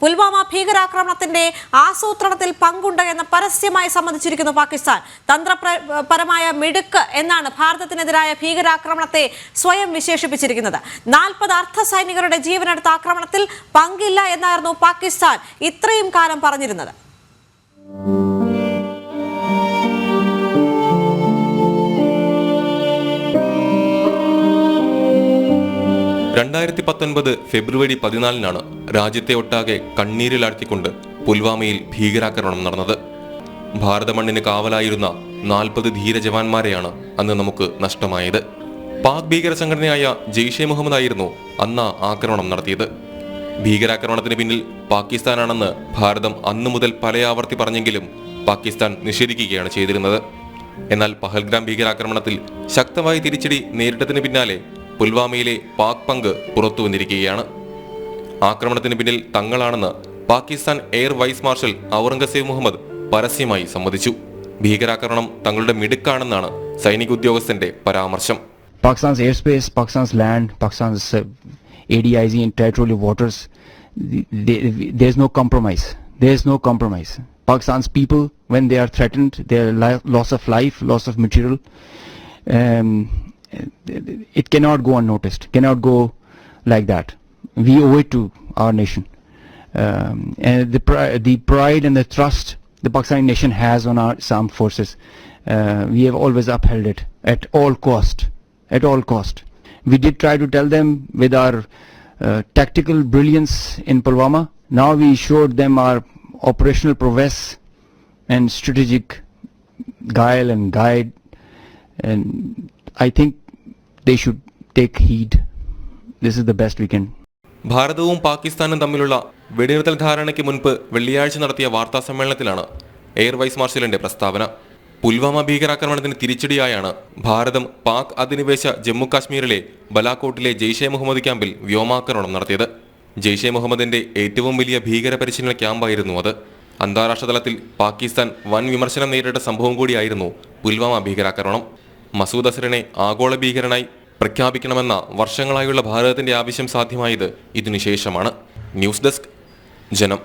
പുൽവാമ ഭീകരാക്രമണത്തിന്റെ ആസൂത്രണത്തിൽ പങ്കുണ്ട് എന്ന് പരസ്യമായി സമ്മതിച്ചിരിക്കുന്നു പാകിസ്ഥാൻ. തന്ത്രപരമായ മിടുക്ക് എന്നാണ് ഭാരതത്തിനെതിരായ ഭീകരാക്രമണത്തെ സ്വയം വിശേഷിപ്പിച്ചിരിക്കുന്നത്. 40 അർദ്ധ സൈനികരുടെ ജീവനെടുത്ത ആക്രമണത്തിൽ പങ്കില്ല എന്നായിരുന്നു പാകിസ്ഥാൻ ഇത്രയും കാലം പറഞ്ഞിരുന്നത്. 2019 ഫെബ്രുവരി 14 രാജ്യത്തെ ഒട്ടാകെ കണ്ണീരിലാഴ്ത്തിക്കൊണ്ട് പുൽവാമയിൽ ഭീകരാക്രമണം നടന്നത്. ഭാരത മണ്ണിന് കാവലായിരുന്ന 40 ധീര ജവാന്മാരെയാണ് അന്ന് നമുക്ക് നഷ്ടമായത്. പാക് ഭീകര സംഘടനയായ ജെയ്ഷെ മുഹമ്മദ് ആയിരുന്നു അന്ന് ആക്രമണം നടത്തിയത്. ഭീകരാക്രമണത്തിന് പിന്നിൽ പാകിസ്ഥാനാണെന്ന് ഭാരതം അന്നു മുതൽ പലയാവർത്തി പറഞ്ഞെങ്കിലും പാകിസ്ഥാൻ നിഷേധിക്കുകയാണ് ചെയ്തിരുന്നത്. എന്നാൽ പഹൽഗ്രാം ഭീകരാക്രമണത്തിൽ ശക്തമായ തിരിച്ചടി നേരിട്ടതിന് പിന്നാലെ പുൽവാമയിലെ പാക് പങ്ക് പുറത്തു വന്നിരിക്കുകയാണ്. ആക്രമണത്തിന് പിന്നിൽ തങ്ങളാണെന്ന് Pakistan air vice marshal Aurangzeb Muhammad പരസ്യമായി സമ്മതിച്ചു. ഭീകരാക്രമണം തങ്ങളുടെ മിടുക്കാണെന്നാണ് സൈനിക ഉദ്യോഗസ്ഥന്റെ പരാമർശം. Pakistan's airspace, Pakistan's land, Pakistan's ADIZ and territorial waters, there's no compromise. There's no compromise. Pakistan's people, when they are threatened, their loss of life, loss of material, it cannot go unnoticed, cannot go like that. We owe it to our nation. And the pride and the trust the Pakistani nation has on our armed forces, we have always upheld it at all cost. At all cost. We did try to tell them with our tactical brilliance in Pulwama. Now we showed them our operational prowess and strategic guile and guide, and I think they should take heed. This is the best we can. ഭാരതവും പാകിസ്ഥാനും തമ്മിലുള്ള വെടിനിർത്തൽ ധാരണയ്ക്ക് മുൻപ് വെള്ളിയാഴ്ച നടത്തിയ വാർത്താ സമ്മേളനത്തിലാണ് air vice മാർഷലിന്റെ പ്രസ്താവന. പുൽവാമ ഭീകരാക്രമണത്തിന് തിരിച്ചടിയായാണ് ഭാരതം പാക് അധിനിവേശ ജമ്മു കാശ്മീരിലെ ബലാക്കോട്ടിലെ ജെയ്ഷെ മുഹമ്മദ് ക്യാമ്പിൽ വ്യോമാക്രമണം നടത്തിയത്. ജെയ്ഷെ മുഹമ്മദിന്റെ ഏറ്റവും വലിയ ഭീകര പരിശീലന ക്യാമ്പായിരുന്നു അത്. അന്താരാഷ്ട്ര തലത്തിൽ പാകിസ്ഥാൻ വൻ വിമർശനം നേരിട്ട സംഭവം കൂടിയായിരുന്നു പുൽവാമ ഭീകരാക്രമണം. മസൂദ് അസറിനെ ആഗോള ഭീകരനായി പ്രഖ്യാപിക്കണമെന്ന വർഷങ്ങളായുള്ള ഭാരതത്തിന്റെ ആവശ്യം സാധ്യമായത് ഇതിനുശേഷമാണ്. ന്യൂസ് ഡെസ്ക്, ജനം.